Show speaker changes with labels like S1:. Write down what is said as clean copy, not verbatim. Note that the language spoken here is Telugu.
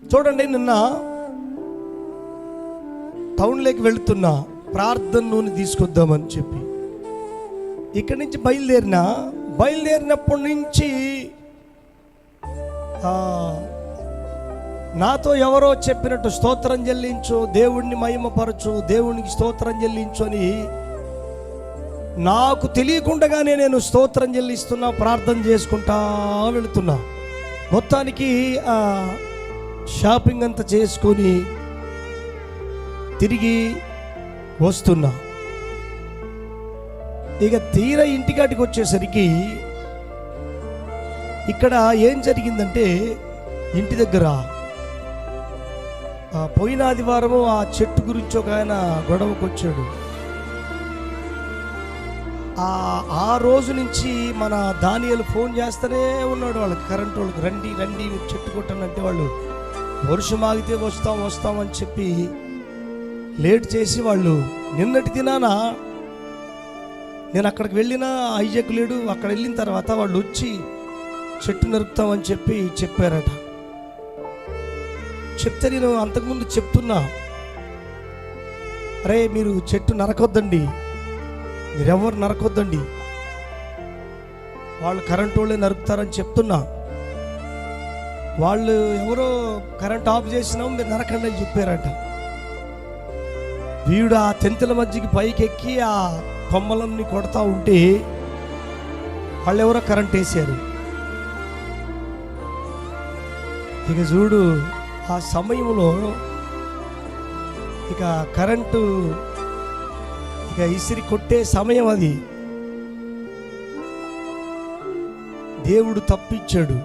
S1: చూడండి, నిన్న టౌన్లోకి వెళుతున్నా ప్రార్థన నూనె తీసుకొద్దామని చెప్పి ఇక్కడి నుంచి బయలుదేరినప్పటి నుంచి నాతో ఎవరో చెప్పినట్టు స్తోత్రం చెల్లించు, దేవుణ్ణి మహిమపరచు, దేవునికి స్తోత్రం చెల్లించు అని నాకు తెలియకుండానే నేను స్తోత్రం చెల్లిస్తున్నా, ప్రార్థన చేసుకుంటా వెళుతున్నా. మొత్తానికి షాపింగ్ అంతా చేసుకొని తిరిగి వస్తున్నా. ఇక తీరా ఇంటికాటికి వచ్చేసరికి ఇక్కడ ఏం జరిగిందంటే, ఇంటి దగ్గర పోయిన ఆదివారము ఆ చెట్టు గురించి ఒక ఆయన గొడవకు వచ్చాడు. ఆ రోజు నుంచి మన దానియేలు ఫోన్ చేస్తూనే ఉన్నాడు వాళ్ళకి, కరెంట్ వాళ్ళకి, రండి రండి చెట్టు కొట్టనంటే వాళ్ళు వర్షం ఆగితే వస్తామని చెప్పి లేట్ చేసి వాళ్ళు నిన్నటి దినాన నేను అక్కడికి వెళ్ళినా ఐజాక్ లేడు. అక్కడ వెళ్ళిన తర్వాత వాళ్ళు వచ్చి చెట్టు నరుకుతామని చెప్పారట. చెప్తే నేను అంతకుముందు చెప్తున్నా, అరే మీరు చెట్టు నరకొద్దండి, మీరెవరు నరకొద్దండి, వాళ్ళు కరెంట్ వాళ్ళే నరుకుతారని చెప్తున్నా. వాళ్ళు ఎవరో కరెంట్ ఆఫ్ చేసినాము మీరు నరకండి అని చెప్పారట. వీడు ఆ తెంతుల మధ్యకి పైకి ఎక్కి ఆ కొమ్మలన్నీ కొడతా ఉంటే వాళ్ళు ఎవరో కరెంట్ వేసారు. ఇక చూడు, ఆ సమయంలో ఇక కరెంటు ఇక ఇసిరి కొట్టే సమయం అది. దేవుడు తప్పించాడు.